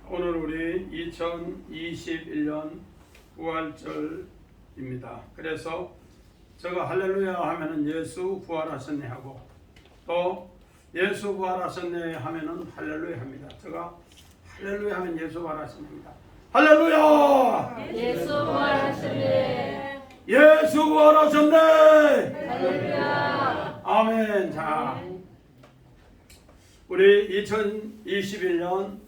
오늘 우리 2021년 부활절입니다. 그래서 제가 할렐루야 하면은 예수 부활하셨네 하고, 또 예수 부활하셨네 하면은 할렐루야 합니다. 제가 할렐루야 하면 예수 부활하셨습니다. 할렐루야! 예수 부활하셨네. 예수 부활하셨네! 할렐루야. 아멘. 자, 우리 2021년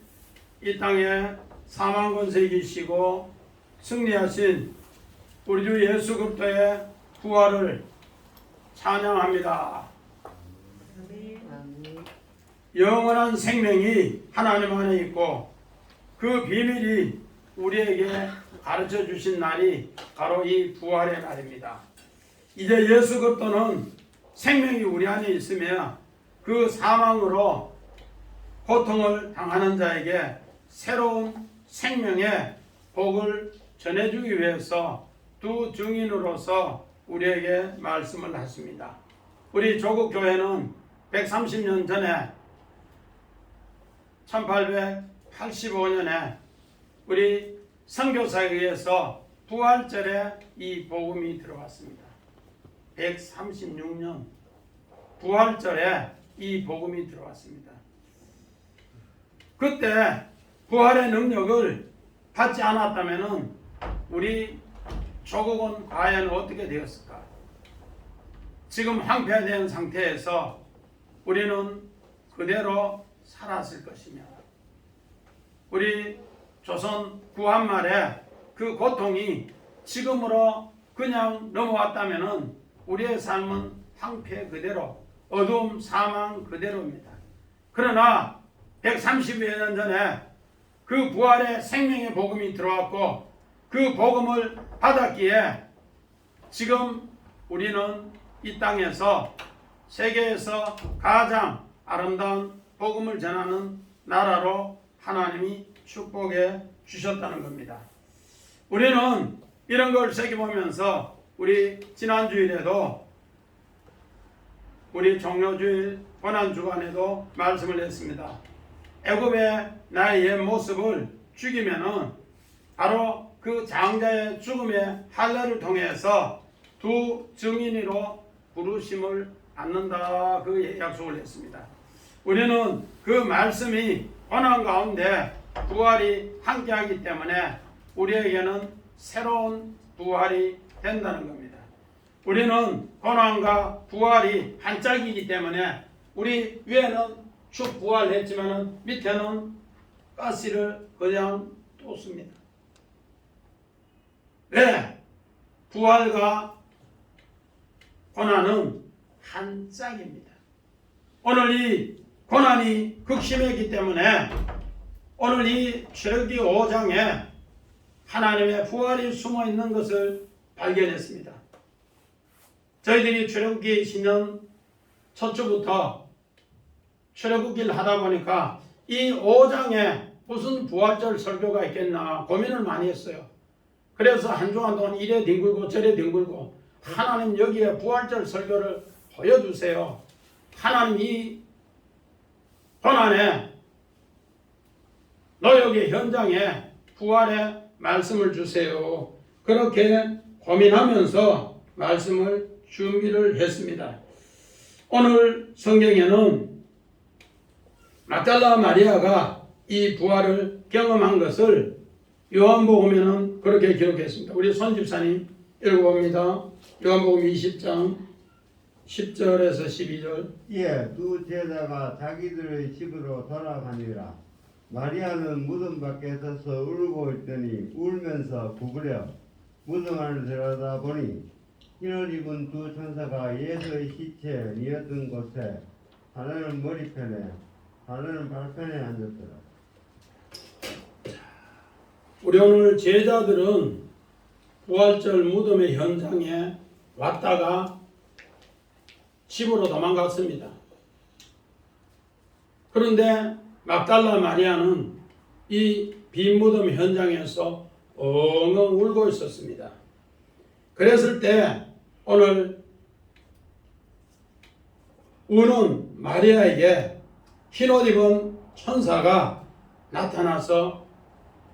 이 땅에 사망 권세 이기시고 승리하신 우리 주 예수 그리스도의 부활을 찬양합니다. 영원한 생명이 하나님 안에 있고 그 비밀이 우리에게 가르쳐 주신 날이 바로 이 부활의 날입니다. 이제 예수 그리스도는 생명이 우리 안에 있으며 그 사망으로 고통을 당하는 자에게 새로운 생명의 복을 전해주기 위해서 두 증인으로서 우리에게 말씀을 하십니다. 우리 조국 교회는 130년 전에 1885년에 우리 선교사에 의해서 부활절에 이 복음이 들어왔습니다. 136년 부활절에 이 복음이 들어왔습니다. 그때 부활의 능력을 받지 않았다면 우리 조국은 과연 어떻게 되었을까? 지금 황폐된 상태에서 우리는 그대로 살았을 것이며, 우리 조선 구한말에 그 고통이 지금으로 그냥 넘어왔다면 우리의 삶은 황폐 그대로, 어두움 사망 그대로입니다. 그러나 130여 년 전에 그 부활의 생명의 복음이 들어왔고 그 복음을 받았기에 지금 우리는 이 땅에서 세계에서 가장 아름다운 복음을 전하는 나라로 하나님이 축복해 주셨다는 겁니다. 우리는 이런 걸 새겨보면서 우리 지난주일에도 우리 종료주일 고난주간에도 말씀을 했습니다. 애굽의 나의 옛 모습을 죽이면은 바로 그 장자의 죽음의 할례를 통해서 두 증인으로 부르심을 받는다, 그 약속을 했습니다. 우리는 그 말씀이 고난 가운데 부활이 함께하기 때문에 우리에게는 새로운 부활이 된다는 겁니다. 우리는 고난과 부활이 한 짝이기 때문에 우리 위에는 쭉 부활했지만 밑에는 가시를 그냥 뒀습니다. 왜? 부활과 고난은 한 짝입니다. 오늘 이 고난이 극심했기 때문에 오늘 이 출애굽기 5장에 하나님의 부활이 숨어 있는 것을 발견했습니다. 저희들이 출애굽기 10년 첫 주부터 출애굽기를 하다 보니까 이 5장에 무슨 부활절 설교가 있겠나 고민을 많이 했어요. 그래서 한 주간 동안 이래 뒹굴고 저래 뒹굴고, 하나님 여기에 부활절 설교를 보여주세요. 하나님 이 고난의 노역의 현장에 부활의 말씀을 주세요. 그렇게 고민하면서 말씀을 준비를 했습니다. 오늘 성경에는 막달라 마리아가 이 부활을 경험한 것을 요한복음에는 그렇게 기록했습니다. 우리 손집사님 읽어봅니다. 요한복음 20장 10절에서 12절. 이에 두 제자가 자기들의 집으로 돌아가니라. 마리아는 무덤 밖에 서서 울고 있더니 울면서 부끄려 무덤 안을 들여다보니 흰옷 입은 두 천사가 예수의 시체 뉘었던 곳에 하나는 머리편에 하나는 발편에 앉았더라. 우리 오늘 제자들은 부활절 무덤의 현장에 왔다가 집으로 도망갔습니다. 그런데 막달라 마리아는 이 빈 무덤 현장에서 엉엉 울고 있었습니다. 그랬을 때 오늘 우는 마리아에게 흰옷 입은 천사가 나타나서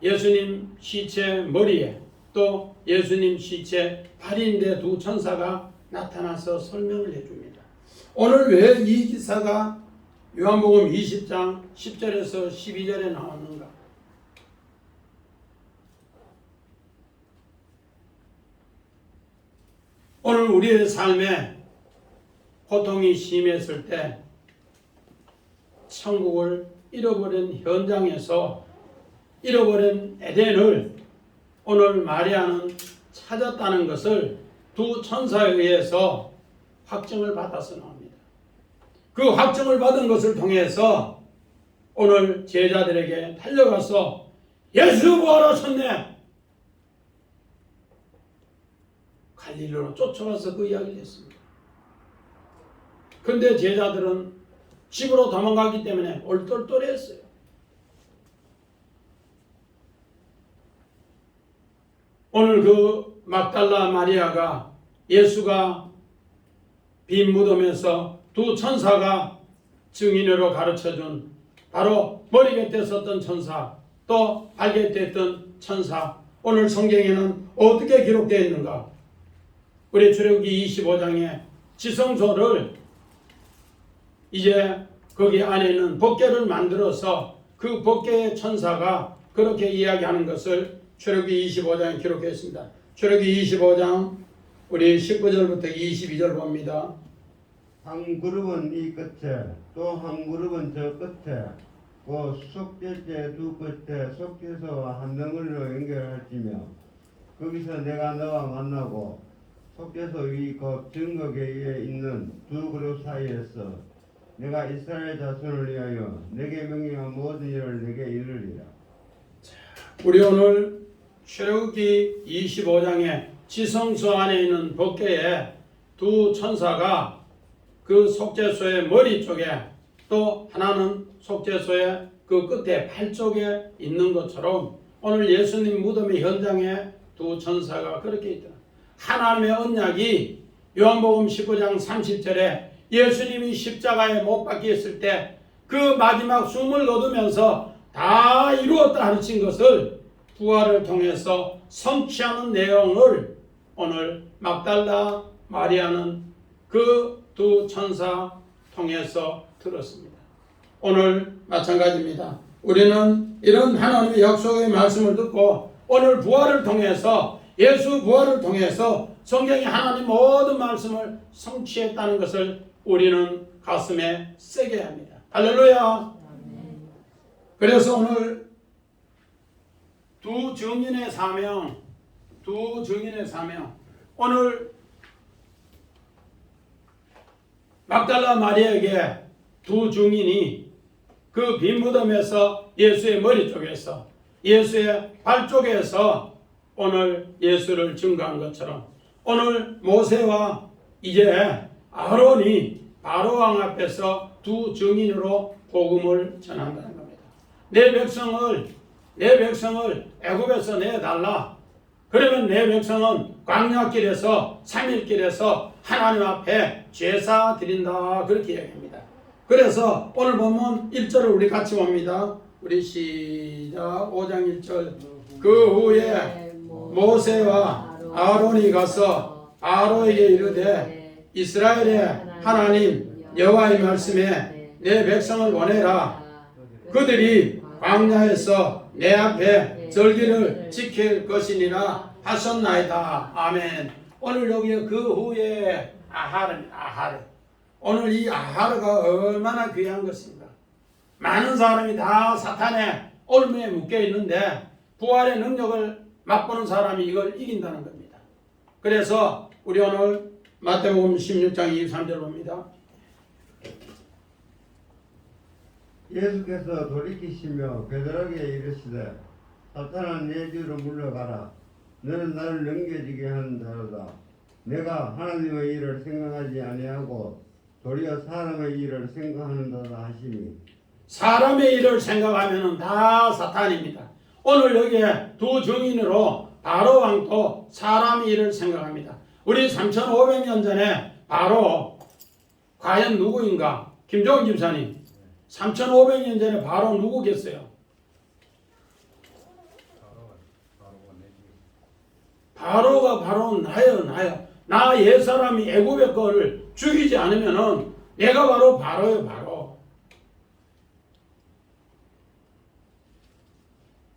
예수님 시체 머리에 또 예수님 시체 발인데 두 천사가 나타나서 설명을 해줍니다. 오늘 왜 이 기사가 요한복음 20장 10절에서 12절에 나왔는가? 오늘 우리의 삶에 고통이 심했을 때 천국을 잃어버린 현장에서 잃어버린 에덴을 오늘 마리아는 찾았다는 것을 두 천사에 의해서 확증을 받아서 나옵니다. 그 확증을 받은 것을 통해서 오늘 제자들에게 달려가서 예수 부활하셨네! 갈릴리로 쫓아가서 그 이야기를 했습니다. 근데 제자들은 집으로 도망가기 때문에 얼떨떨했어요. 오늘 그 막달라 마리아가 예수가 빈 무덤에서 두 천사가 증인으로 가르쳐준 바로 머리 곁에 섰던 천사 또 발 곁에 있던 천사 오늘 성경에는 어떻게 기록되어 있는가? 우리 출애굽기 25장에 지성소를 이제 거기 안에 있는 법궤를 만들어서 그 법궤의 천사가 그렇게 이야기하는 것을 출애굽기 25장에 기록되어 있습니다. 출애굽기 25장 우리 19절부터 22절 봅니다. 한 그룹은 이 끝에 또 한 그룹은 저 끝에 그 속죄제 두 끝에 속죄소와 한 덩어리로 연결할지며 거기서 내가 너와 만나고 속죄소 위 곧 증거궤에 있는 두 그룹 사이에서 내가 이스라엘 자손을 위하여 내게 명령한 모든 일을 내게 이르리라. 우리 오늘 출애굽기 25장에 지성소 안에 있는 법궤에 두 천사가 그 속죄소의 머리 쪽에 또 하나는 속죄소의 그 끝에 팔 쪽에 있는 것처럼 오늘 예수님 무덤의 현장에 두 천사가 그렇게 있더라. 하나님의 언약이 요한복음 19장 30절에 예수님이 십자가에 못 박혔을 때 그 마지막 숨을 거두면서 다 이루었다 하신 것을 부활을 통해서 성취하는 내용을 오늘 막달라 마리아는 그 두 천사 통해서 들었습니다. 오늘 마찬가지입니다. 우리는 이런 하나님의 약속의 말씀을 듣고 오늘 부활을 통해서 예수 부활을 통해서 성경의 하나님 모든 말씀을 성취했다는 것을 우리는 가슴에 새게 합니다. 할렐루야. 그래서 오늘 두 증인의 사명 오늘 막달라 마리아에게 두 증인이 그 빈 무덤에서 예수의 머리 쪽에서 예수의 발 쪽에서 오늘 예수를 증거한 것처럼 오늘 모세와 이제 아론이 바로왕 앞에서 두 증인으로 복음을 전한다는 겁니다. 내 백성을 애굽에서 내달라. 그러면 내 백성은 광야길에서 3일길에서 하나님 앞에 제사 드린다. 그렇게 이야기합니다. 그래서 오늘 보면 1절을 우리 같이 봅니다. 우리 시작 5장 1절. 그 후에 모세와 아론이 가서 바로에게 이르되 이스라엘의 하나님 여호와의 말씀에 내 백성을 보내라. 그들이 광야에서 내 앞에 절기를 지킬 것이니라 하셨나이다. 아멘. 오늘 여기 그 후에 아하르. 오늘 이 아하르가 얼마나 귀한 것인가. 많은 사람이 다 사탄의 올무에 묶여 있는데 부활의 능력을 맛보는 사람이 이걸 이긴다는 겁니다. 그래서 우리 오늘 마태복음 16장 23절 봅니다. 예수께서 돌이키시며 베드로에게 이르시되 사탄아 내 뒤로 물러가라. 너는 나를 넘겨지게 하는 자로다. 내가 하나님의 일을 생각하지 아니하고 도리어 사람의 일을 생각하는도다 하시니. 사람의 일을 생각하면 다 사탄입니다. 오늘 여기에 두 증인으로 바로왕도 사람의 일을 생각합니다. 우리 3500년 전에 바로 과연 누구인가? 김종훈 집사님 3500년 전에 바로 누구겠어요? 바로가 바로 나야. 나 옛사람이 애굽의 거를 죽이지 않으면은 내가 바로 바로예요, 바로.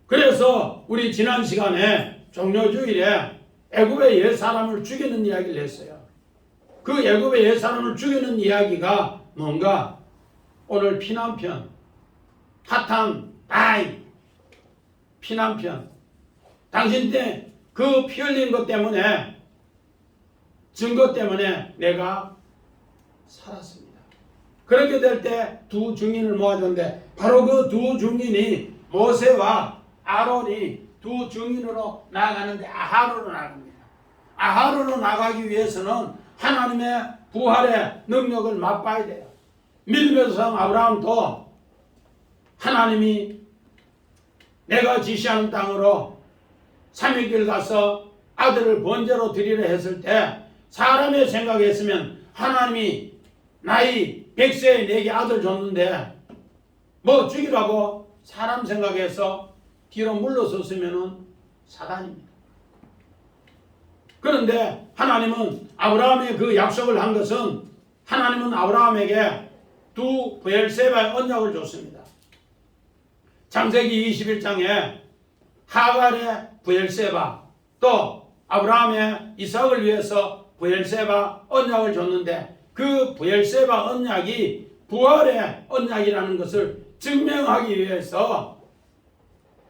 그래서 우리 지난 시간에 종료주일에 애굽의 옛사람을 죽이는 이야기를 했어요. 그 애굽의 옛사람을 죽이는 이야기가 뭔가? 오늘 피난편, 파탄, 다이, 피난편. 당신 때 그 피 흘린 것 때문에, 증거 때문에 내가 살았습니다. 그렇게 될 때 두 증인을 모아줬는데 바로 그 두 증인이 모세와 아론이 두 증인으로 나아가는데 아하로로 나갑니다. 아하로로 나가기 위해서는 하나님의 부활의 능력을 맛봐야 돼요. 믿음의 조상 아브라함도 하나님이 내가 지시하는 땅으로 3일길 가서 아들을 번제로 드리려 했을 때 사람의 생각했으면 하나님이 나이 100세에 내게 아들 줬는데 뭐 죽이라고 사람 생각해서 뒤로 물러섰으면 사단입니다. 그런데 하나님은 아브라함의 그 약속을 한 것은 하나님은 아브라함에게 두 브엘세바의 언약을 줬습니다. 창세기 21장에 하갈의 브엘세바 또 아브라함의 이삭을 위해서 브엘세바 언약을 줬는데 그 브엘세바 언약이 부활의 언약이라는 것을 증명하기 위해서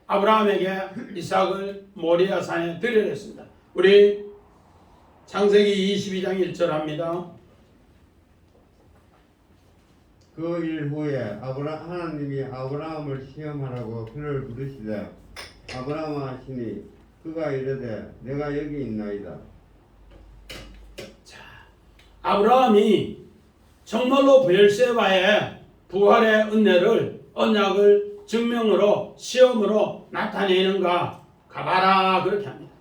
아브라함에게 이삭을 모리아산에 드리려 했습니다. 우리 창세기 22장 1절 합니다. 그 일 후에 하나님이 아브라함을 시험하라고 그를 부르시되 아브라함아 하시니 그가 이르되 내가 여기 있나이다. 자, 아브라함이 정말로 브엘세바의 부활의 은혜를 언약을 증명으로 시험으로 나타내는가 가봐라 그렇게 합니다.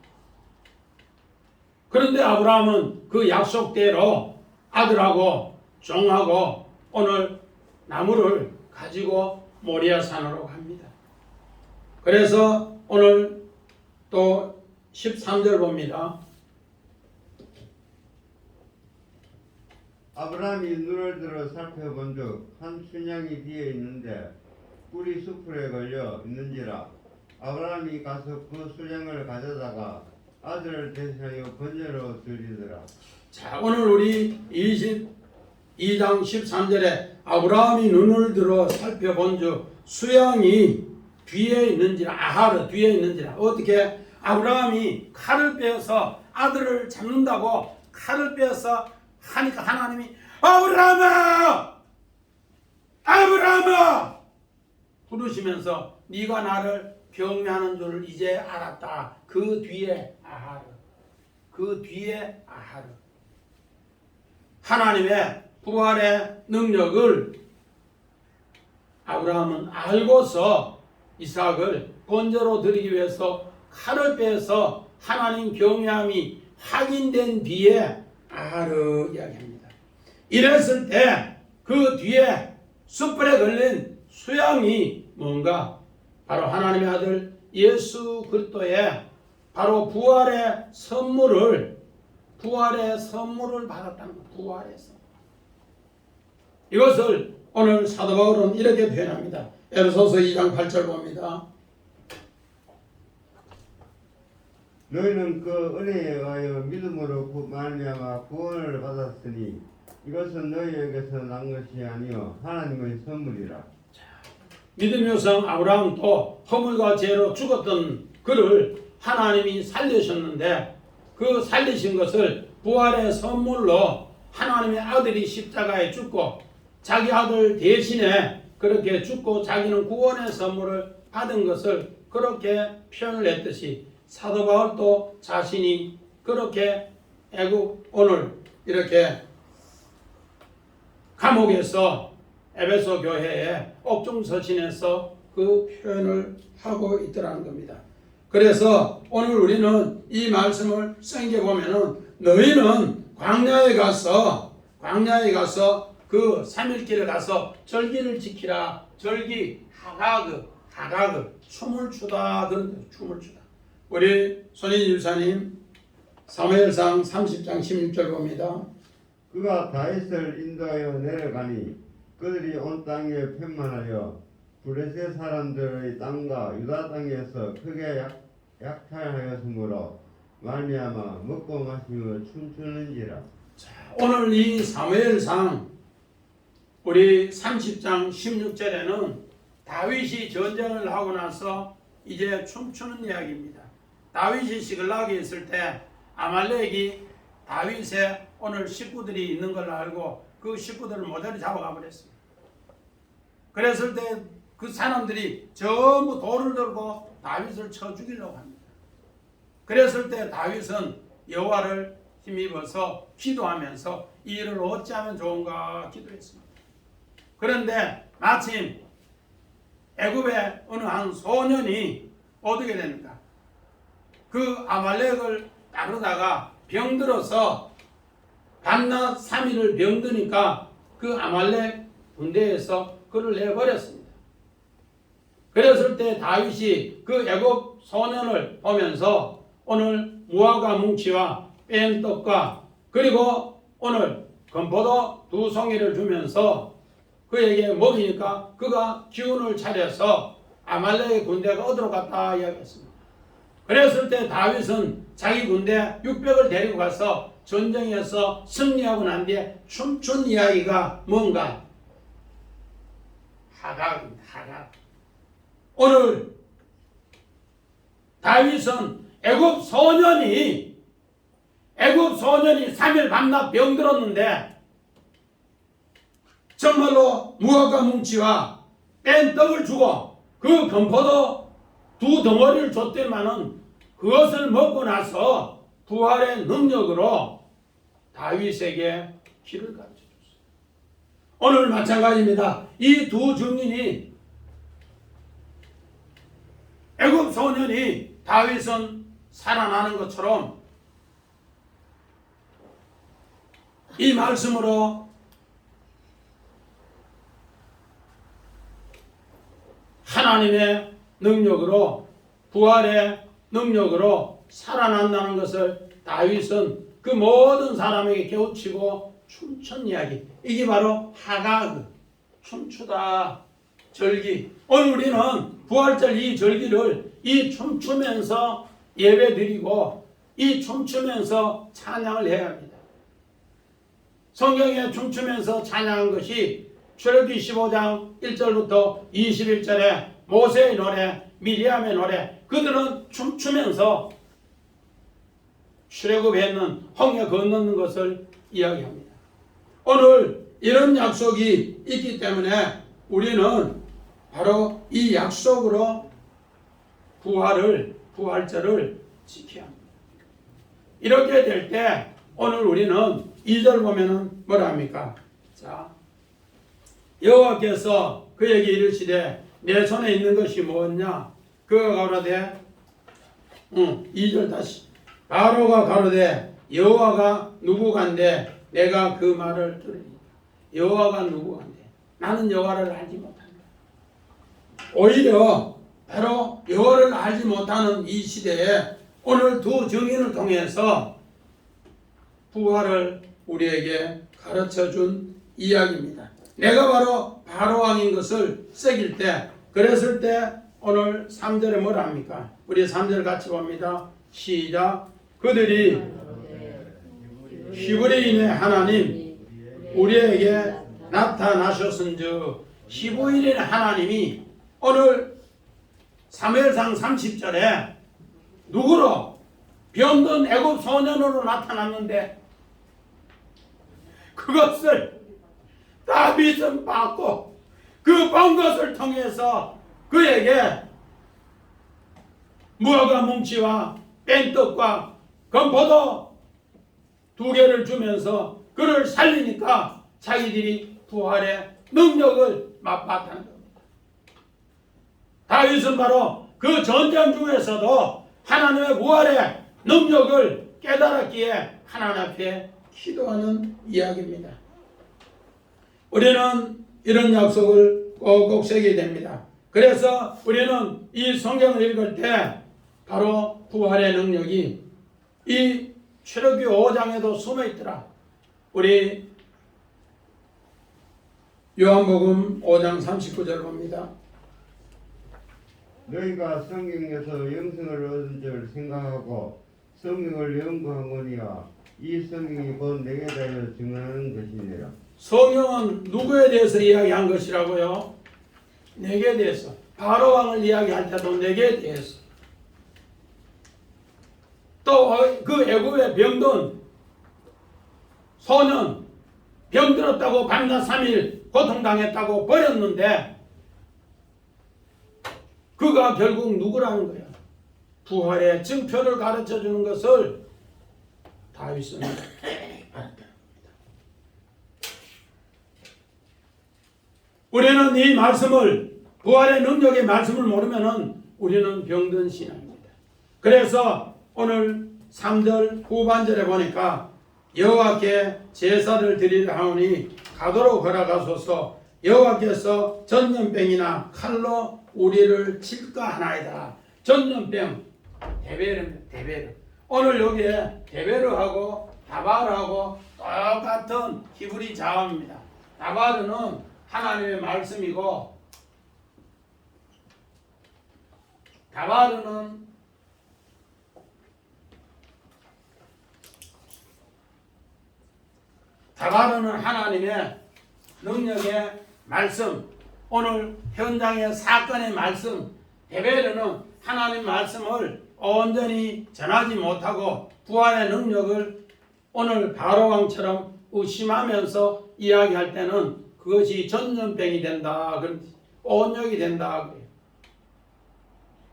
그런데 아브라함은 그 약속대로 아들하고 종하고 오늘 나무를 가지고 모리아산으로 갑니다. 그래서 오늘 또 13절 봅니다. 아브라함이 눈을 들어 살펴본즉 한 순양이 뒤에 있는데 꿀이 수풀에 걸려 있는지라 아브라함이 가서 그 순양을 가져다가 아들을 대신하여 번제로 드리더라. 자, 오늘 우리 22장 13절에 아브라함이 눈을 들어 살펴본즉 수양이 뒤에 있는지라, 아하르 뒤에 있는지라. 어떻게? 아브라함이 칼을 빼어서 아들을 잡는다고 칼을 빼어서 하니까 하나님이 아브라함아! 아브라함아! 부르시면서 네가 나를 경외하는 줄 이제 알았다. 그 뒤에 아하르. 그 뒤에 아하르. 하나님의 부활의 능력을 아브라함은 알고서 이삭을 번제로 드리기 위해서 칼을 빼서 하나님 경외함이 확인된 뒤에 아하르 이야기합니다. 이랬을 때 그 뒤에 숯불에 걸린 수양이 뭔가? 바로 하나님의 아들 예수 그리스도의 바로 부활의 선물을 받았다는 것. 부활의 선물. 이것을 오늘 사도 바울은 이렇게 표현합니다. 에베소서 2장 8절 봅니다. 너희는 그 은혜에 의하여 믿음으로 말미암아 구원을 받았으니 이것은 너희에게서 난 것이 아니요 하나님의 선물이라. 믿음의 조상 아브라함도 허물과 죄로 죽었던 그를 하나님이 살리셨는데 그 살리신 것을 부활의 선물로 하나님의 아들이 십자가에 죽고 자기 아들 대신에 그렇게 죽고 자기는 구원의 선물을 받은 것을 그렇게 표현을 했듯이 사도 바울도 자신이 그렇게 애국 오늘 이렇게 감옥에서 에베소 교회에 옥중서신에서 그 표현을 하고 있더라는 겁니다. 그래서 오늘 우리는 이 말씀을 생겨보면은 너희는 광야에 가서 그 3일길에 가서 절기를 지키라. 절기 하가그 춤을 추다. 그런 춤을 추다. 우리 손인 집사님 사무엘상 30장 16절 봅니다. 그가 다윗을 인도하여 내려가니 그들이 온 땅에 편만하여 블레셋 사람들의 땅과 유다 땅에서 크게 약탈하였으므로 말미암아 먹고 마시며 춤추는지라. 오늘 이 사무엘상 우리 30장 16절에는 다윗이 전쟁을 하고 나서 이제 춤추는 이야기입니다. 다윗이 시글락에 있을 때 아말렉이 다윗의 오늘 식구들이 있는 걸 알고 그 식구들을 모조리 잡아가 버렸습니다. 그랬을 때 그 사람들이 전부 돌을 들고 다윗을 쳐 죽이려고 합니다. 그랬을 때 다윗은 여호와를 힘입어서 기도하면서 이 일을 어찌하면 좋은가 기도했습니다. 그런데 마침 애굽의 어느 한 소년이 어떻게 됩니까? 그 아말렉을 따르다가 병들어서 밤낮 3일을 병드니까 그 아말렉 군대에서 그를 내버렸습니다. 그랬을 때 다윗이 그 애굽 소년을 보면서 오늘 무화과 뭉치와 뺀 떡과 그리고 오늘 건포도 2송이를 주면서 그에게 먹이니까 그가 기운을 차려서 아말렉의 군대가 어디로 갔다 이야기했습니다. 그랬을 때 다윗은 자기 군대 600을 데리고 가서 전쟁에서 승리하고 난 뒤에 춤춘 이야기가 뭔가? 하각입니다. 하각. 오늘 다윗은 애굽 소년이 3일 밤낮 병들었는데 정말로 무화과 뭉치와 뺀 떡을 주고 그 건포도 2덩어리를 줬더니만은 그것을 먹고 나서 부활의 능력으로 다윗에게 길을 가르쳐 줬어요. 오늘 마찬가지입니다. 이 두 증인이 애굽 소년이 다윗은 살아나는 것처럼 이 말씀으로 하나님의 능력으로 부활의 능력으로 살아난다는 것을 다윗은 그 모든 사람에게 깨우치고 춤춘 이야기. 이게 바로 하각, 춤추다, 절기. 오늘 우리는 부활절 이 절기를 이 춤추면서 예배 드리고 이 춤추면서 찬양을 해야 합니다. 성경에 춤추면서 찬양한 것이 출애굽기 15장 1절부터 21절에 모세의 노래, 미리암의 노래, 그들은 춤추면서 출애굽했는 홍해 건너는 것을 이야기합니다. 오늘 이런 약속이 있기 때문에 우리는 바로 이 약속으로 부활절을 지켜야 합니다. 이렇게 될 때 오늘 우리는 2절 보면은 뭐라 합니까? 자, 여호와께서 그에게 이르시되 내 손에 있는 것이 무엇냐? 그가 가로되 2절 다시 바로가 가로되 여호와가 누구간데 내가 그 말을 들으리까. 여호와가 누구간데 나는 여호와를 알지 못한다. 오히려 바로 여호와를 알지 못하는 이 시대에 오늘 두 증인을 통해서 부활을 우리에게 가르쳐준 이야기입니다. 내가 바로 바로왕인 것을 새길 때, 그랬을 때 오늘 3절에 뭐라 합니까? 우리 3절 같이 봅니다. 시작. 그들이 히브리인의 하나님 우리에게 나타나셨은즉. 히브리인의 하나님이 오늘 사무엘상 30절에 누구로? 병든 애굽 소년으로 나타났는데 그것을 다윗은 받고 그 본 것을 통해서 그에게 무화과 뭉치와 뺀떡과 건포도 2개를 주면서 그를 살리니까 자기들이 부활의 능력을 맛봤다는 겁니다. 다윗은 바로 그 전쟁 중에서도 하나님의 부활의 능력을 깨달았기에 하나님 앞에 기도하는 이야기입니다. 우리는 이런 약속을 꼭꼭 새기게 됩니다. 그래서 우리는 이 성경을 읽을 때 바로 부활의 능력이 이 출애굽기 5장에도 숨어 있더라. 우리 요한복음 5장 39절 봅니다. 너희가 성경에서 영생을 얻은 줄 생각하고 성경을 연구하거니와 이 성경이 곧 내게 대하여 증언하는 것이니라. 성경은 누구에 대해서 이야기한 것이라고요? 내게 대해서. 바로왕을 이야기할 때도 내게 대해서. 또 그 애굽의 병든 소년 병들었다고 밤낮 3일 고통당했다고 버렸는데 그가 결국 누구라는 거야? 부활의 증표를 가르쳐주는 것을 다윗은 알았다. 우리는 이 말씀을 부활의 능력의 말씀을 모르면은 우리는 병든 신앙입니다. 그래서 오늘 3절 후반절에 보니까 여호와께 제사를 드리려 하오니 가도록 허락하소서. 여호와께서 전염병이나 칼로 우리를 칠까 하나이다. 전염병 데베르입니다. 데베르. 오늘 여기에 데베르하고 다바르하고 똑같은 히브리 자어입니다. 다바르는 하나님의 말씀이고 다바르는 하나님의 능력의 말씀, 오늘 현장의 사건의 말씀, 데베르는 하나님 말씀을 온전히 전하지 못하고 부활의 능력을 오늘 바로왕처럼 의심하면서 이야기할 때는 그것이 전염병이 된다, 온역이 된다.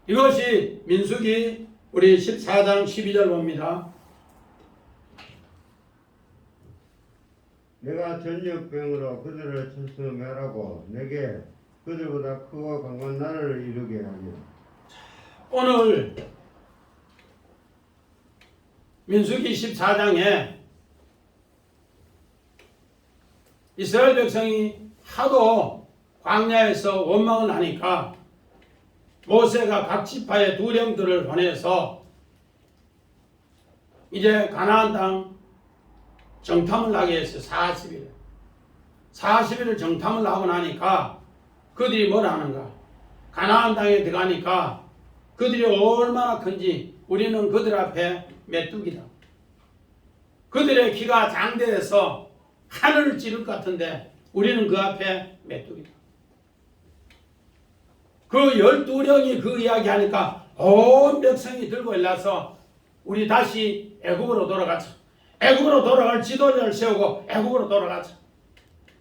이것이 민수기 우리 14장 12절 봅니다. 내가 전염병으로 그들을 쳐서 멸하고 내게 그들보다 크고 강한 나라를 이루게 하리라. 오늘 민수기 14장에 이스라엘 백성이 하도 광야에서 원망을 하니까 모세가 각 지파의 두령들을 보내서 이제 가나안 땅 정탐을 하게 했어요. 40일. 40일을 정탐을 하고 나니까 그들이 뭘 하는가? 가나안 땅에 들어가니까 그들이 얼마나 큰지 우리는 그들 앞에 메뚜기다. 그들의 키가 장대해서 하늘을 찌를 것 같은데 우리는 그 앞에 메뚜기다. 그 12령이 그 이야기 하니까 온 백성이 들고 일어나서 우리 다시 애굽으로 돌아가자. 애굽으로 돌아갈 지도자를 세우고 애굽으로 돌아가자.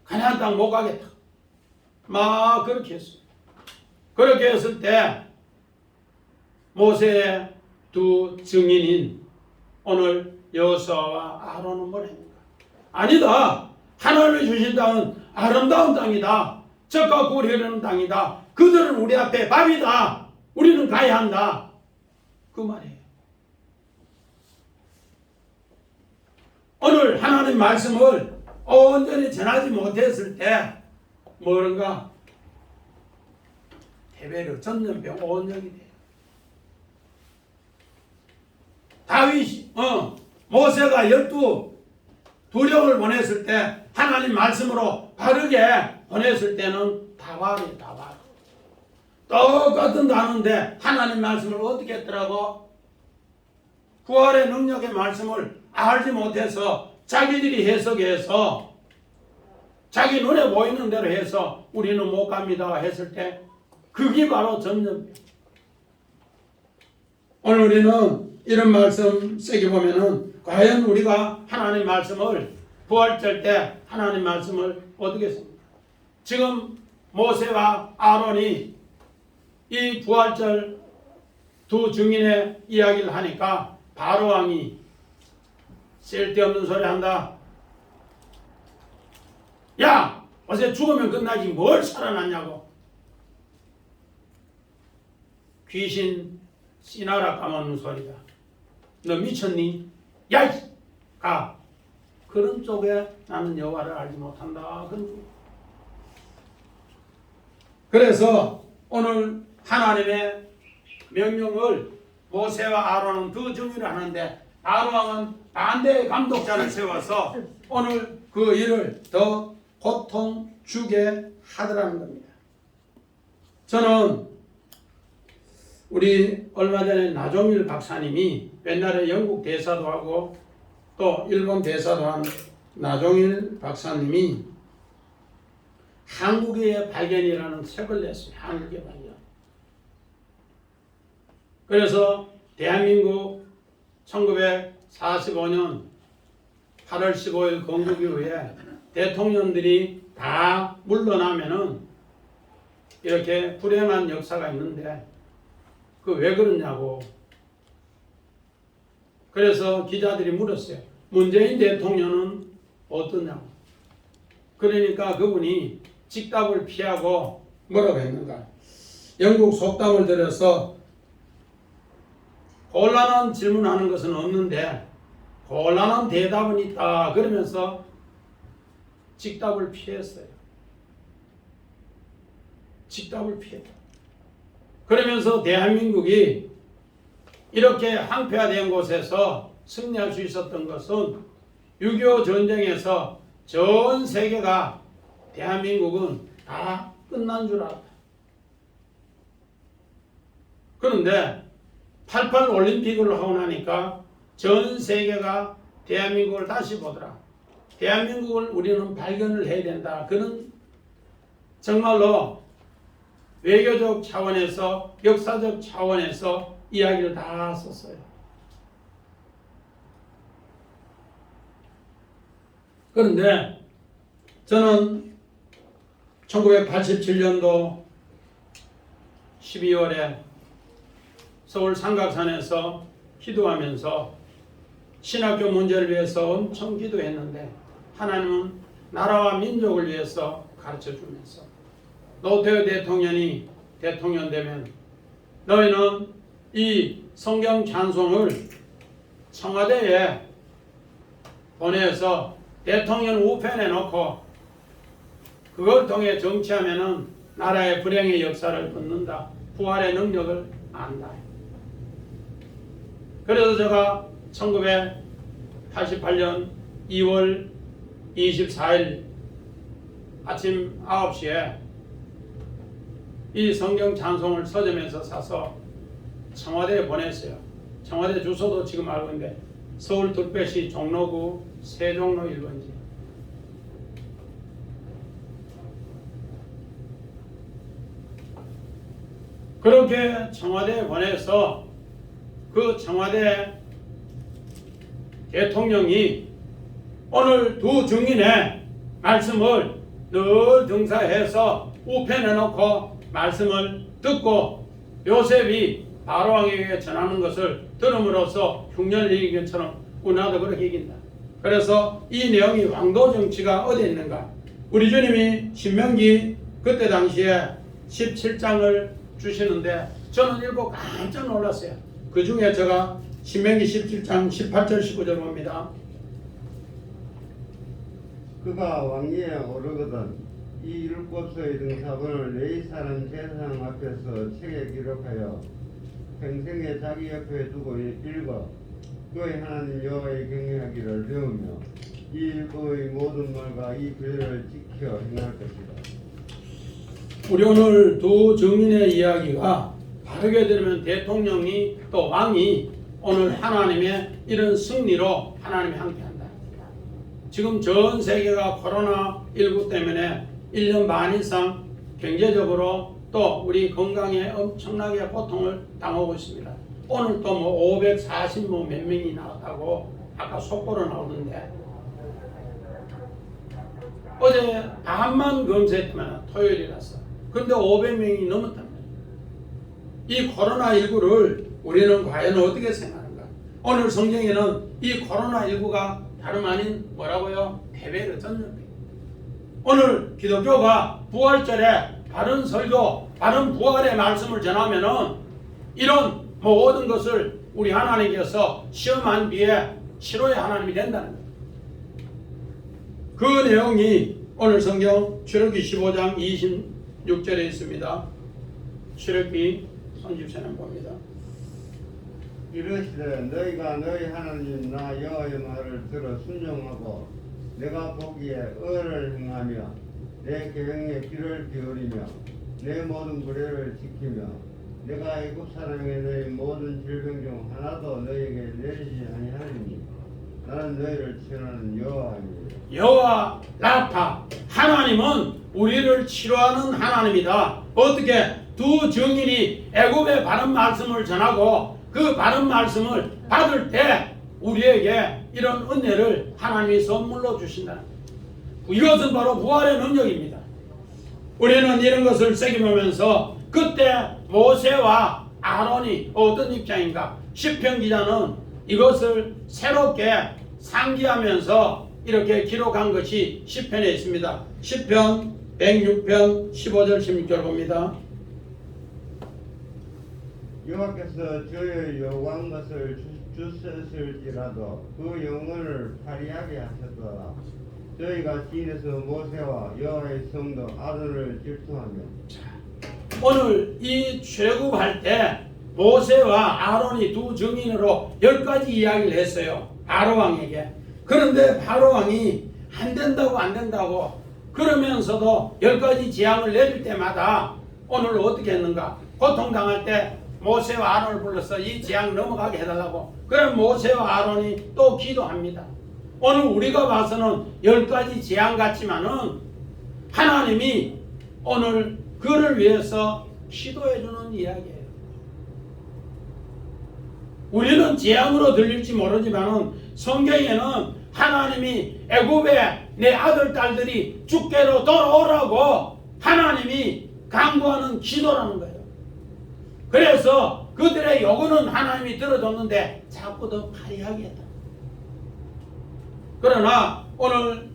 가나안 땅 못 가겠다. 막 그렇게 했어요. 그렇게 했을 때 모세의 두 증인인 오늘 여호수아와 아론은 뭘 했는가? 아니다. 하나님이 주신 땅은 아름다운 땅이다. 젖과 꿀이 흐르는 땅이다. 그들은 우리 앞에 밥이다. 우리는 가야 한다. 그 말이에요. 오늘 하나님 말씀을 온전히 전하지 못했을 때 뭐른가? 데베르 전염병 온역이 돼요. 다윗이 모세가 12두령을 보냈을 때 하나님 말씀으로 바르게 보냈을 때는 다바르. 똑같은 단어인데 하나님 말씀을 어떻게 했더라고? 부활의 능력의 말씀을 알지 못해서 자기들이 해석해서 자기 눈에 보이는 대로 해서 우리는 못 갑니다 했을 때 그게 바로 전염병. 오늘 우리는 이런 말씀 세게 보면은 과연 우리가 하나님 말씀을 부활절 때 하나님 말씀을 어떻게 씁니까? 지금 모세와 아론이 이 부활절 두 증인의 이야기를 하니까 바로왕이 쓸데없는 소리 한다. 야! 어제 죽으면 끝나지 뭘 살아났냐고. 귀신 씨나라 까먹는 소리다. 너 미쳤니? 야! 가! 그런 쪽에 나는 여호와를 알지 못한다. 그래서 오늘 하나님의 명령을 모세와 아론은 두 증인을 하는데 아로왕은 반대의 감독자를 세워서 오늘 그 일을 더 고통 주게 하더라는 겁니다. 저는 우리 얼마 전에 나종일 박사님이 옛날에 영국 대사도 하고 또 일본 대사도 한 나종일 박사님이 한국의 발견이라는 책을 냈어요. 한국의 발견. 그래서 대한민국 1945년 8월 15일 건국 이후에 대통령들이 다 물러나면은 이렇게 불행한 역사가 있는데 그 왜 그러냐고. 그래서 기자들이 물었어요. 문재인 대통령은 어떠냐고. 그러니까 그분이 직답을 피하고 뭐라고 했는가. 영국 속담을 들여서 곤란한 질문하는 것은 없는데 곤란한 대답은 있다. 그러면서 직답을 피했어요. 직답을 피했다. 그러면서 대한민국이 이렇게 항폐화된 곳에서 승리할 수 있었던 것은 6.25 전쟁에서 전 세계가 대한민국은 다 끝난 줄 알았다. 그런데 88 올림픽을 하고 나니까 전 세계가 대한민국을 다시 보더라. 대한민국을 우리는 발견을 해야 된다. 그런 정말로 외교적 차원에서 역사적 차원에서 이야기를 다 썼어요. 그런데 저는 1987년도 12월에 서울 삼각산에서 기도하면서 신학교 문제를 위해서 엄청 기도했는데 하나님은 나라와 민족을 위해서 가르쳐주면서 노태우 대통령이 대통령 되면 너희는 이 성경 찬송을 청와대에 보내서 대통령 우편에 놓고 그걸 통해 정치하면은 나라의 불행의 역사를 끊는다. 부활의 능력을 안다. 그래서 제가 1988년 2월 24일 아침 9시에 이 성경 찬송을 서점에서 사서 청와대에 보냈어요. 청와대 주소도 지금 알고 있는데 서울 특별시 종로구 세종로 1번지. 그렇게 청와대에 보내서 그 청와대 대통령이 오늘 두 증인의 말씀을 늘 등사해서 우편에 놓고 말씀을 듣고 요셉이 바로왕에게 전하는 것을 들음으로써 흉년을 이긴 것처럼 우나도 그렇게 이긴다. 그래서 이 내용이 왕도 정치가 어디에 있는가. 우리 주님이 신명기 그때 당시에 17장을 주시는데 저는 읽고 깜짝 놀랐어요. 그 중에 제가 신명기 17장 18절 19절 봅니다. 그가 왕위에 오르거든 이 율법서의 등사본을 레위 사람 제사장 앞에서 책에 기록하여 평생에 자기 옆에 두고 읽어 그의 하나님 여호와의 경외하기를 배우며 이 율법의 모든 말과 이 규례를 지켜 행할 것이다. 우리 오늘 두 증인의 이야기가 바르게 들으면 대통령이 또 왕이 오늘 하나님의 이런 승리로 하나님이 함께한다. 지금 전 세계가 코로나19 때문에 1년 반 이상 경제적으로 또 우리 건강에 엄청나게 고통을 당하고 있습니다. 오늘 또 뭐 540 몇 명이 나왔다고 아까 속보로 나오는데 어제 밤만 검사했지만 토요일이라서 근데 500명이 넘었답니다. 이 코로나19를 우리는 과연 어떻게 생각하는가? 오늘 성경에는 이 코로나19가 다름 아닌 뭐라고요? 패배의 전염병. 오늘 기독교가 부활절에 바른 설교, 바른 부활의 말씀을 전하면은 이런 모든 것을 우리 하나님께서 시험한 뒤에 치료의 하나님이 된다는 거예요. 그 내용이 오늘 성경 출애굽기 15장 26절에 있습니다. 출애굽기 30절에 봅니다. 이르시되 너희가 너희 하나님 나 여호와의 말을 들어 순종하고 내가 보기에 의를 행하며 내 계명의 귀를 기울이며 내 모든 규례를 지키며 내가 애굽 사람에게 너희 모든 질병 중 하나도 너희에게 내리지 아니하리니 나는 너희를 치료하는 여호와입니다. 여호와 라파, 하나님은 우리를 치료하는 하나님이다. 어떻게 두 증인이 애굽의 바른 말씀을 전하고 그 바른 말씀을 받을 때 우리에게 이런 은혜를 하나님이 선물로 주신다. 이것은 바로 부활의 능력입니다. 우리는 이런 것을 새김하면서 그때 모세와 아론이 어떤 입장인가? 시편 기자는 이것을 새롭게 상기하면서 이렇게 기록한 것이 시편에 있습니다. 시편 106편 15절 16절 봅니다. 여호와께서 저의 요구한 것을 주셨을지라도 그 영혼을 파리하게 하셨더라. 저희가 지인에서 모세와 여호와의 성도 아론을 질투하며. 오늘 이 출애굽할 때 모세와 아론이 두 증인으로 10가지 이야기를 했어요. 바로 왕에게. 그런데 바로 왕이 안 된다고 그러면서도 10가지 재앙을 내릴 때마다 오늘 어떻게 했는가? 고통당할 때 모세와 아론을 불러서 이 재앙 넘어가게 해달라고. 그럼 모세와 아론이 또 기도합니다. 오늘 우리가 봐서는 10가지 재앙 같지만은 하나님이 오늘 그를 위해서 시도해주는 이야기예요. 우리는 재앙으로 들릴지 모르지만은 성경에는 하나님이 애굽에 내 아들 딸들이 주께로 돌아오라고 하나님이 강구하는 기도라는 거예요. 그래서 그들의 요구는 하나님이 들어줬는데 자꾸 더 파리하게 했다. 그러나 오늘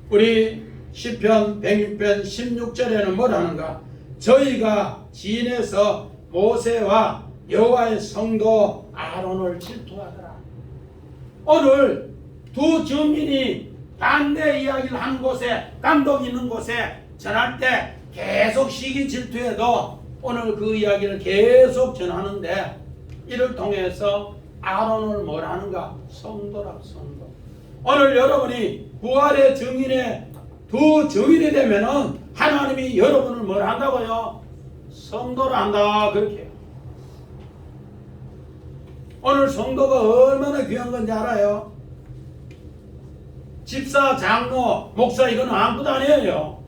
우리 시편 106편 16절에는 뭐라는가? 저희가 지인에서 모세와 여호와의 성도 아론을 질투하더라. 오늘 두 증인이 반대 이야기를 한 곳에, 감독 있는 곳에 전할 때 계속 시기 질투해도 오늘 그 이야기를 계속 전하는데 이를 통해서 아론을 뭘 하는가? 성도라고, 성도. 오늘 여러분이 부활의 증인의 두 증인이 되면은 하나님이 여러분을 뭘 한다고요? 성도를 한다, 그렇게 해요. 오늘 성도가 얼마나 귀한 건지 알아요? 집사, 장로, 목사 이거는 아무것도 아니에요.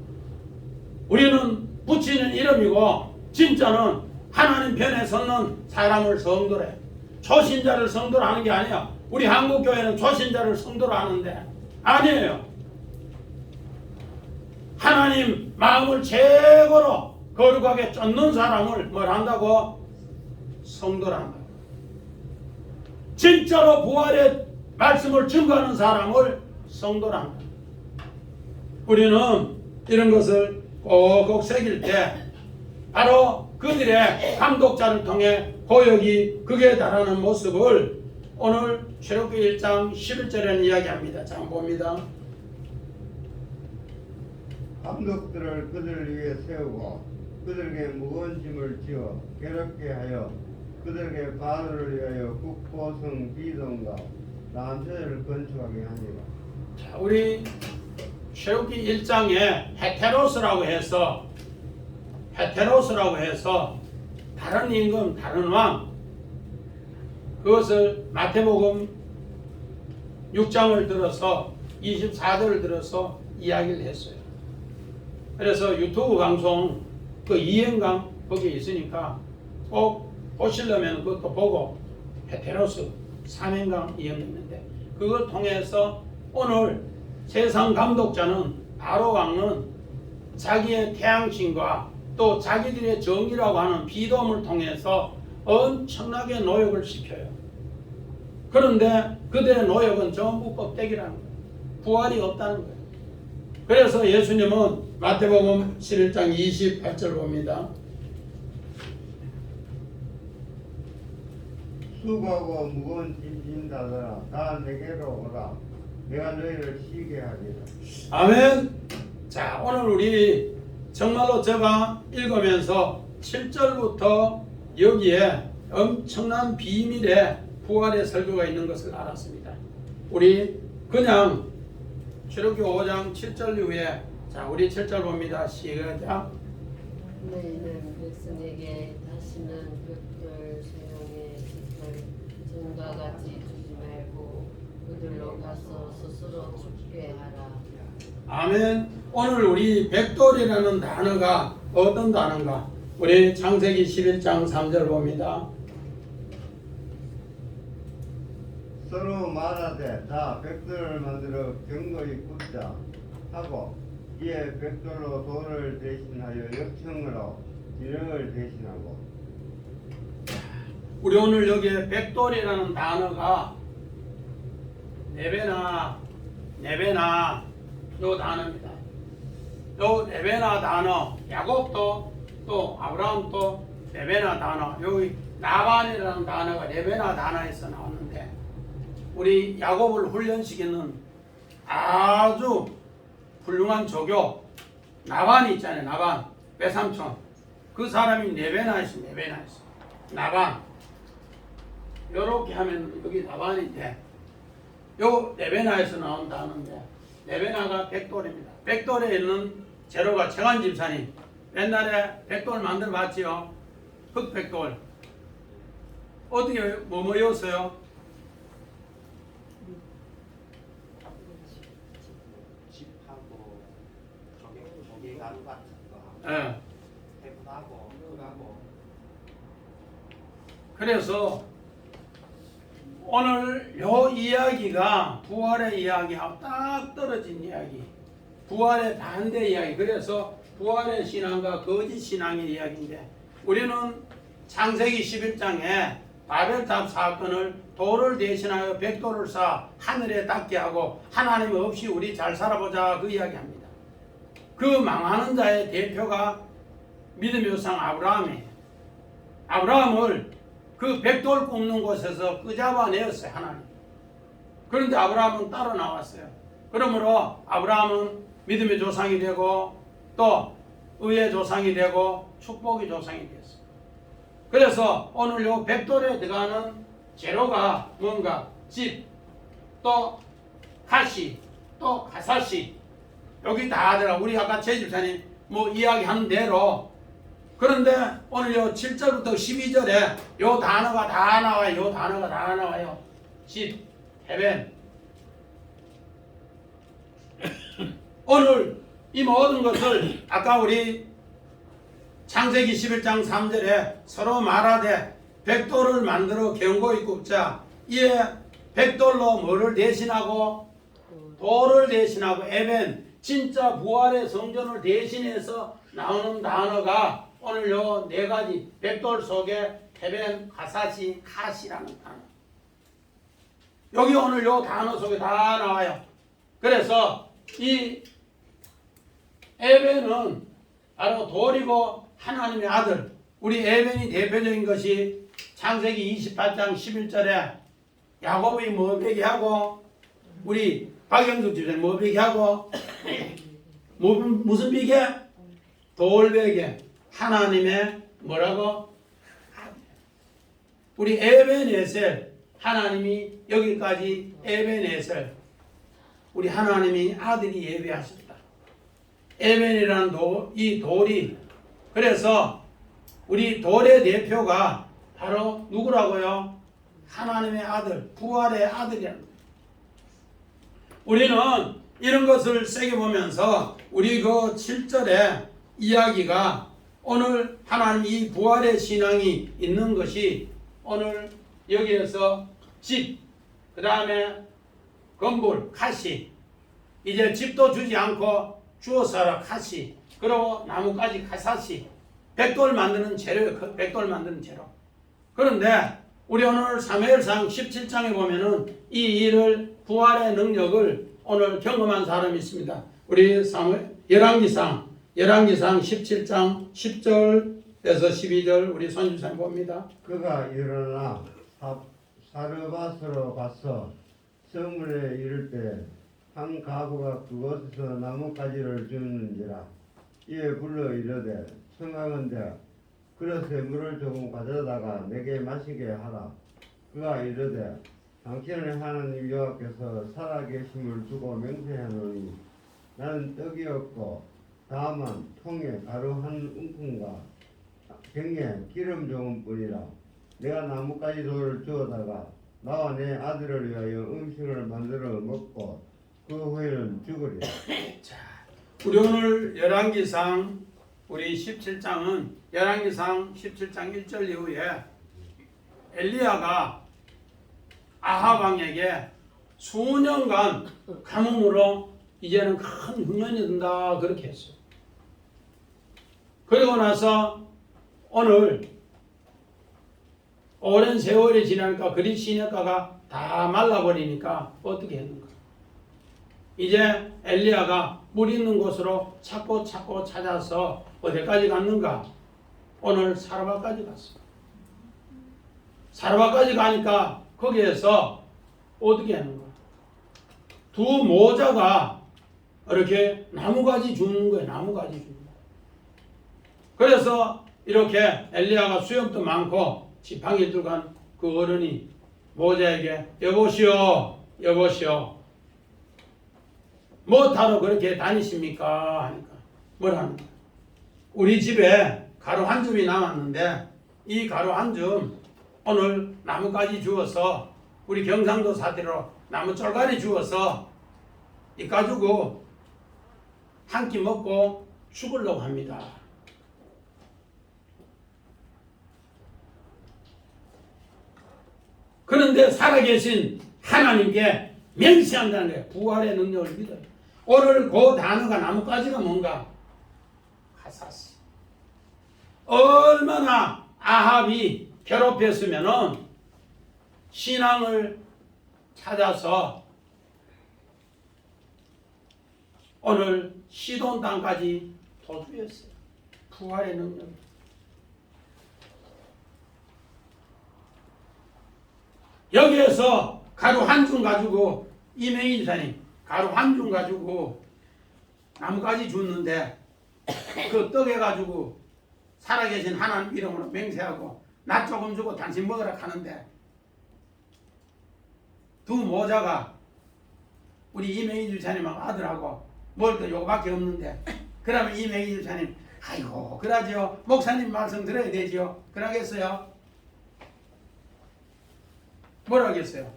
우리는 붙이는 이름이고 진짜는 하나님 편에 서는 사람을 성도래. 초신자를 성도로 하는 게 아니야. 우리 한국교회는 초신자를 성도로 하는데 아니에요. 하나님 마음을 최고로 거룩하게 쫓는 사람을 뭘 한다고? 성도로 한다. 진짜로 부활의 말씀을 증거하는 사람을 성도로 한다. 우리는 이런 것을 꼭꼭 새길 때 바로 그들의 감독자를 통해 고역이 극에 달하는 모습을 오늘 출애굽기 1장 11절에는 이야기합니다. 자, 봅니다. 감독들을 그들 위에 세우고 그들에게 무거운 짐을 지어 괴롭게 하여 그들에게 바로를 위하여 국보성 비동과 남세를 건축하게 하니라. 자, 우리 출애굽기 1장에 헤테로스라고 해서 다른 임금, 다른 왕, 그것을 마태복음 6장을 들어서 24절을 들어서 이야기를 했어요. 그래서 유튜브 방송 그 이행강 거기에 있으니까 꼭 보시려면 그것도 보고 헤테로스 3행강 이행했는데 그걸 통해서 오늘 세상 감독자는 바로 왕은 자기의 태양신과 또 자기들의 정의라고 하는 비dom을 통해서 엄청나게 노역을 시켜요. 그런데 그들의 노역은 전부 껍데기라는 거예요. 부활이 없다는 거예요. 그래서 예수님은 마태복음 11장 28절 봅니다. 수고하고 무거운 짐 진다더라 다 내게로 오라 내가 너희를 쉬게 하리라. 아멘. 자, 오늘 우리 정말로 제가 읽으면서 7절부터 여기에 엄청난 비밀의 부활의 설교가 있는 것을 알았습니다. 우리 그냥 출애굽기 5장 7절 이후에 자 우리 7절 봅니다. 시작. 너희는 백성에게 다시는 벽돌 소용의 깃털 전과 같이 주지 말고 그들로 가서 스스로 죽게 하라. 아멘. 오늘 우리 백돌이라는 단어가 어떤 단어인가? 우리 창세기 11장 3절 봅니다. 서로 말하되 다 벽돌을 만들어 견고히 굽자 하고 이에 벽돌로 돌을 대신하여 역청으로 기능을 대신하고. 우리 오늘 여기에 백돌이라는 단어가 네베나 요 단어입니다. 요 네베나 단어 야곱도 또 아브라함도 네베나 단어 여기 나반이라는 단어가 네베나 단어에서 나오는데 우리 야곱을 훈련시키는 아주 훌륭한 조교 나반이 있잖아요. 나반 외삼촌 그 사람이 네베나에서 나반 요렇게 하면 여기 나반인데 요 네베나에서 나온 단어인데 네베나가 백돌입니다. 백돌에 있는 재료가 최관 집사님 옛날에 백돌 만들어 봤지요. 흑백돌 어떻게 뭐였어요? 집하고 조개 가루 같은 거 예. 해분하고 흙하고. 그래서 오늘 요 이야기가 부활의 이야기하고 딱 떨어진 이야기, 부활의 반대 이야기. 그래서 부활의 신앙과 거짓 신앙의 이야기인데 우리는 창세기 11장에 바벨탑 사건을 돌을 대신하여 백돌을 쌓아 하늘에 닿게 하고 하나님 없이 우리 잘 살아보자 그 이야기합니다. 그 망하는 자의 대표가 믿음의 조상 아브라함이에요. 아브라함을 그 백돌 굽는 곳에서 끄잡아내었어요 하나님. 그런데 아브라함은 따로 나왔어요. 그러므로 아브라함은 믿음의 조상이 되고 또 의의 조상이 되고 축복의 조상이 됐어요. 그래서 오늘 요 백돌에 들어가는 재료가 뭔가 집, 또 가시, 또 가사시 여기 다 들어가. 우리 아까 제 집사님 뭐 이야기하는 대로. 그런데 오늘 요 7절부터 12절에 요 단어가 다 나와요. 요 단어가 다 나와요. 집, 헤벤. 오늘 이 모든 것을 아까 우리 창세기 11장 3절에 서로 말하되 백돌을 만들어 견고히 굽자. 이에 백돌로 뭐를 대신하고 돌을 대신하고 에벤 진짜 부활의 성전을 대신해서 나오는 단어가 오늘 요 네 가지 백돌 속에 헤벤, 가사시, 카시라는 단어. 여기 오늘 요 단어 속에 다 나와요. 그래서 이 에벤은 바로 돌이고 하나님의 아들. 우리 에벤이 대표적인 것이 창세기 28장 11절에 야곱이 뭐 베개하고 우리 박영숙 집사님 뭐 베개하고 무슨 베개? 돌베개. 하나님의 뭐라고? 우리 에벤에셀 하나님이 여기까지 에벤에셀 우리 하나님이 아들이 예배하셨다. 에벤이라는 이 돌이 그래서 우리 돌의 대표가 바로 누구라고요? 하나님의 아들, 부활의 아들이라는 거예요. 우리는 이런 것을 새겨보면서 우리 그 7절의 이야기가 오늘 하나님 이 부활의 신앙이 있는 것이 오늘 여기에서 집, 그 다음에 건물, 카시. 이제 집도 주지 않고 주어서라 카시. 그리고 나무까지 카사시. 백돌 만드는 재료예요. 백돌 만드는 재료. 그런데 우리 오늘 사무엘상 17장에 보면은 이 일을 부활의 능력을 오늘 경험한 사람이 있습니다. 우리 열왕기상 17장 10절에서 12절 우리 손주사님 봅니다. 그가 일어나 사르밧으로 가서 성문에 이를 때 한 가부가 그곳에서 나뭇가지를 주는지라. 이에 불러 이르되 청하건대 그릇에 물을 조금 가져다가 내게 마시게 하라. 그가 이르되 당신의 하나님 여호와께서 살아계심을 두고 맹세하노니 나는 떡이 없고 다만 통에 가루 한 움큼과 병에 기름 조금뿐이라. 내가 나뭇가지 돌을 주어다가 나와 내 아들을 위하여 음식을 만들어 먹고 그 후에는 죽으리라. 우리 오늘 열왕기상 우리 17장은 열왕기상 17장 1절 이후에 엘리야가 아합 왕에게 수년간 가뭄으로 이제는 큰 흉년이 든다 그렇게 했어요. 그리고 나서 오늘 오랜 세월이 지나니까 그리 시냇가가 다 말라버리니까 어떻게 했는가? 이제 엘리야가 물 있는 곳으로 찾고 찾아서 어디까지 갔는가? 오늘 사르바까지 갔어요. 사르바까지 가니까 거기에서 어떻게 하는가? 두 모자가 이렇게 나무가지 주는 거예요. 나무가지 주는 거예요. 그래서 이렇게 엘리야가 수염도 많고 지팡이 들간 그 어른이 모자에게 여보시오 뭐하러 그렇게 다니십니까? 하니까 뭐라는 거야? 우리 집에 가루 한 줌이 남았는데 이 가루 한 줌 오늘 나무가지 주어서 우리 경상도 사대로 나무 쫄가리 주어서 이 가지고 한 끼 먹고 죽으려고 합니다. 그런데 살아계신 하나님께 맹세한다는 거예요. 부활의 능력을 믿어요. 오늘 그 단어가 나뭇가지가 뭔가? 하사스. 얼마나 아합이 괴롭혔으면은 신앙을 찾아서 오늘 시돈 땅까지 도주했어요. 부활의 능력. 여기에서 가루 한 줌 가지고 이명희 지사님 가루 한 줌 가지고 나뭇가지 줬는데 그 떡에 가지고 살아계신 하나님 이름으로 맹세하고 나 조금 주고 당신 먹으라 하는데 두 모자가 우리 이명희 지사님하고 아들하고 뭘 또 요거밖에 없는데 그러면 이명희 지사님 아이고 그러지요 목사님 말씀 들어야 되지요 그러겠어요? 뭐라 하겠어요?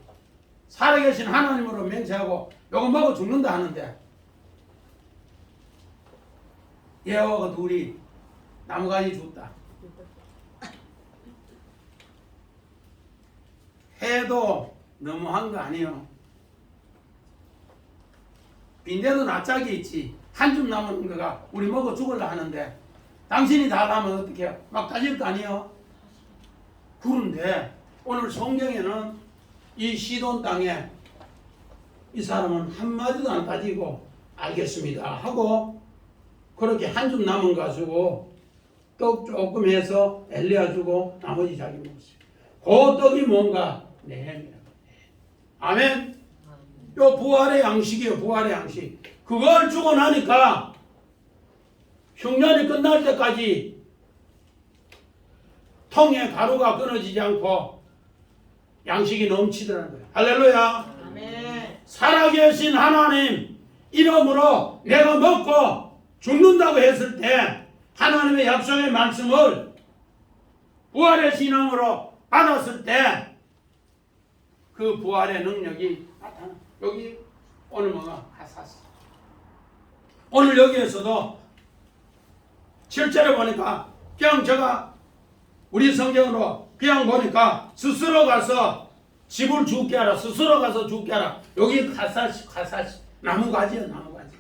살아계신 하나님으로 맹세하고 요거 먹어 죽는다 하는데 여호와가 둘이 나무가지 줬다. 해도 너무한 거 아니에요. 빈대도 낯짝이 있지. 한 줌 남은 거가 우리 먹어 죽을라 하는데 당신이 다 가면 어떻게 해요? 막 따질 거 아니에요? 그런데 오늘 성경에는 이 시돈 땅에 이 사람은 한마디도 안 따지고 알겠습니다 하고 그렇게 한 줌 남은 거 가지고 떡 조금 해서 엘리야 주고 나머지 자기 먹었어요. 그 떡이 뭔가? 네헤미야. 아멘. 요 부활의 양식이에요. 부활의 양식. 그걸 주고 나니까 흉년이 끝날 때까지 통에 가루가 끊어지지 않고 양식이 넘치더라는 거예요. 할렐루야. 아멘. 살아계신 하나님 이름으로 내가 먹고 죽는다고 했을 때 하나님의 약속의 말씀을 부활의 신앙으로 받았을 때 그 부활의 능력이 나타나. 여기 오늘 뭐가 하사스. 오늘 여기에서도 실제로 보니까 그냥 제가 우리 성경으로 그냥 보니까 스스로 가서 집을 죽게 하라. 스스로 가서 죽게 하라. 여기 가사시 나무가지요. 나무가지.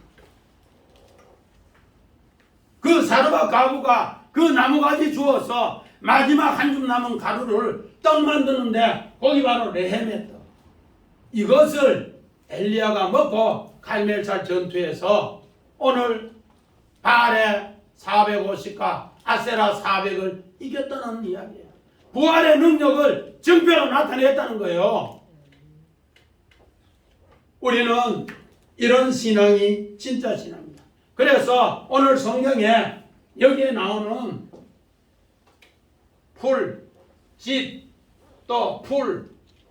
그 사르밧 가부가 그 나무가지 주어서 마지막 한 줌 남은 가루를 떡 만드는데 거기 바로 레헤메 떡. 이것을 엘리야가 먹고 갈멜살 전투에서 오늘 바알의 450과 아세라 400을 이겼다는 이야기예요. 부활의 능력을 증표로 나타냈다는 거예요. 우리는 이런 신앙이 진짜 신앙입니다. 그래서 오늘 성경에 여기에 나오는 풀, 집, 또 풀,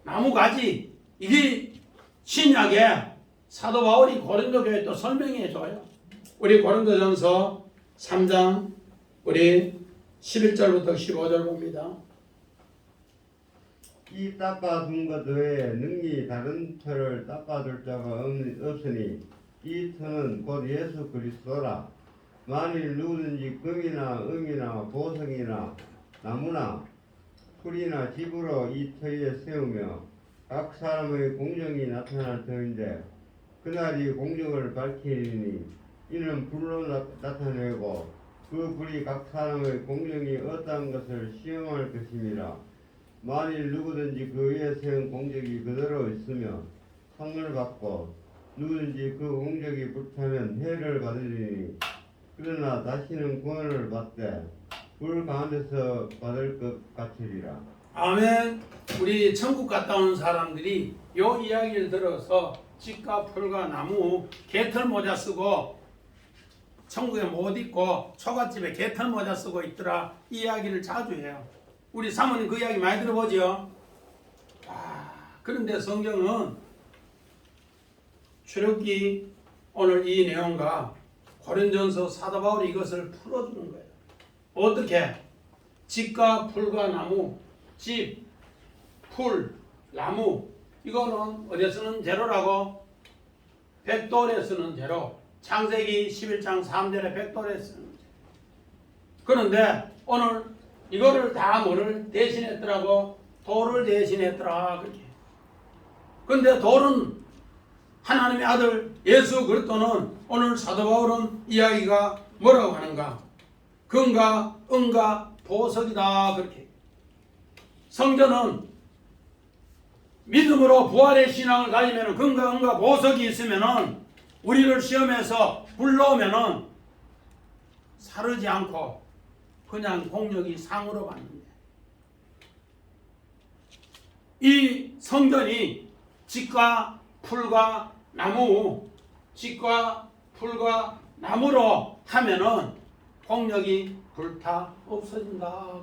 나무가지. 이게 신약에 사도 바울이 고린도 교회에 또 설명해 줘요. 우리 고린도전서 3장 우리 11절부터 15절 봅니다. 이 닦아둔 것 외에 능히 다른 터를 닦아둘 자가 없으니 이 터는 곧 예수 그리스도라. 만일 누구든지 금이나 은이나 보석이나 나무나 풀이나 집으로 이 터에 세우며 각 사람의 공정이 나타날 터인데 그날이 공정을 밝히리니 이는 불로 나타내고 그 불이 각 사람의 공정이 어떠한 것을 시험할 것임이라. 만일 누구든지 그 위에 세운 공적이 그대로 있으며 상을 받고 누구든지 그 공적이 불타면 해를 받으리니 그러나 다시는 구원을 받되 불 가운데서 받을 것 같으리라. 아멘. 우리 천국 갔다 온 사람들이 요 이야기를 들어서 집과 풀과 나무 개털 모자 쓰고 천국에 못 있고 초가집에 개털 모자 쓰고 있더라. 이 이야기를 자주 해요. 우리 사모님 그 이야기 많이 들어보죠. 그런데 성경은 출애굽기 오늘 이 내용과 고린도전서 사도 바울이 이것을 풀어주는 거예요. 어떻게? 집과 풀과 나무, 집, 풀, 나무 이거는 어디에 쓰는 재료라고? 벽돌에 쓰는 재료. 창세기 11장 3절에 벽돌에 쓰는 재료. 그런데 오늘 이거를 다 뭐를 대신했더라고? 돌을 대신했더라. 그렇게. 근데 돌은 하나님의 아들 예수 그리스도는 오늘 사도 바울은 이야기가 뭐라고 하는가? 금과 은과 보석이다. 그렇게. 성전은 믿음으로 부활의 신앙을 가지면 금과 은과 보석이 있으면은 우리를 시험해서 불러오면은 사르지 않고 그냥 공력이 상으로 받는데 이 성전이 집과 풀과 나무, 집과 풀과 나무로 하면은 공력이 불타 없어진다.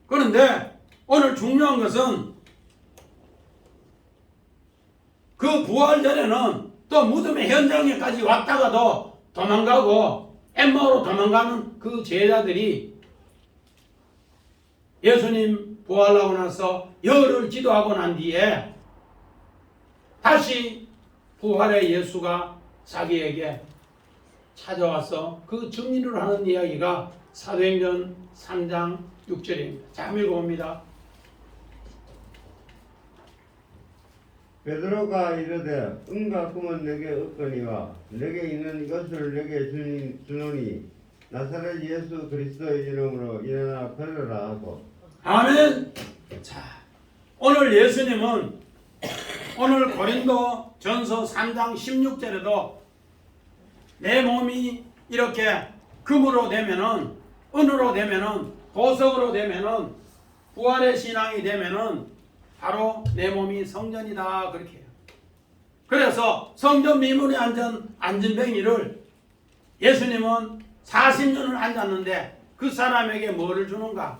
그런데 오늘 중요한 것은 그 부활 전에는 또 무덤의 현장에까지 왔다가도 도망가고 엠마오로 도망가는 그 제자들이 예수님 부활하고 나서 열흘 기도하고 난 뒤에 다시 부활의 예수가 자기에게 찾아와서 그 증인을 하는 이야기가 사도행전 3장 6절입니다. 자, 한번 읽어봅니다. 베드로가 이르되 은과 금은 내게 없거니와 내게 있는 것을 내게 주노니 나사렛 예수 그리스도의 이름으로 일어나 걸으라 하고. 아멘. 자, 오늘 예수님은 오늘 고린도 전서 3장 16절에도 내 몸이 이렇게 금으로 되면은 은으로 되면은 보석으로 되면은 부활의 신앙이 되면은 바로 내 몸이 성전이다 그렇게 해요. 그래서 성전 미문에 앉은 뱅이를 예수님은 40년을 앉았는데 그 사람에게 뭐를 주는가?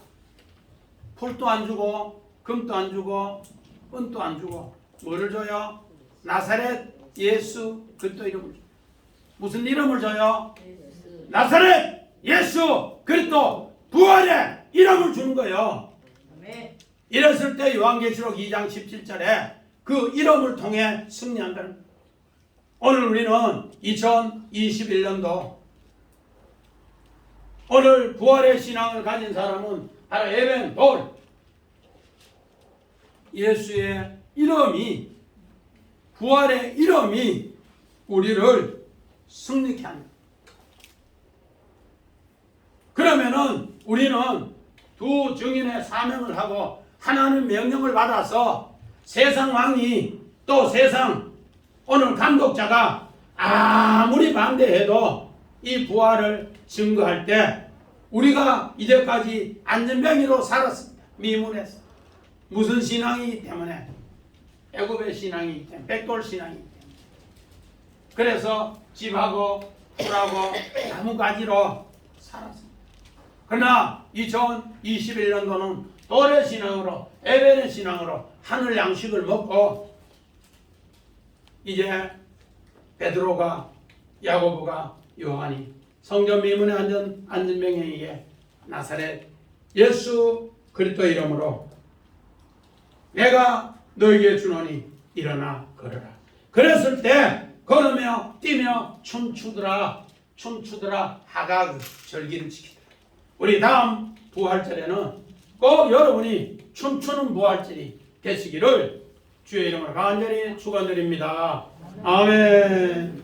풀도 안 주고 금도 안 주고 은도 안 주고 뭐를 줘요? 나사렛 예수 그리스도 이름을 줘요. 무슨 이름을 줘요? 나사렛 예수 그리스도 부활의 이름을 주는 거예요. 이랬을 때 요한계시록 2장 17절에 그 이름을 통해 승리한다는 거예요. 오늘 우리는 2021년도 오늘 부활의 신앙을 가진 사람은 바로 에벤 돌 예수의 이름이 부활의 이름이 우리를 승리케 합니다. 그러면은 우리는 두 증인의 사명을 하고 하나님 명령을 받아서 세상 왕이 또 세상 오늘 감독자가 아무리 반대해도 이 부활을 증거할 때 우리가 이제까지 안전병이로 살았습니다. 미문에서. 무슨 신앙이기 때문에? 애굽의 신앙이기 때문에, 백돌 신앙이기 때문에. 그래서 집하고 풀하고 나무가지로 살았습니다. 그러나 2021년도는 도래 신앙으로 에베레 신앙으로 하늘 양식을 먹고 이제 베드로가 야고보가 요한이 성전 미문에 앉은 안진뱅이에게 나사렛 예수 그리스도 이름으로 내가 너에게 주노니 일어나 걸어라. 그랬을 때 걸으며 뛰며 춤추더라 하가 절기를 지키더라. 우리 다음 부활절에는 꼭 여러분이 춤추는 부활절이 되시기를 주의 이름으로 간절히 축원드립니다. 아멘.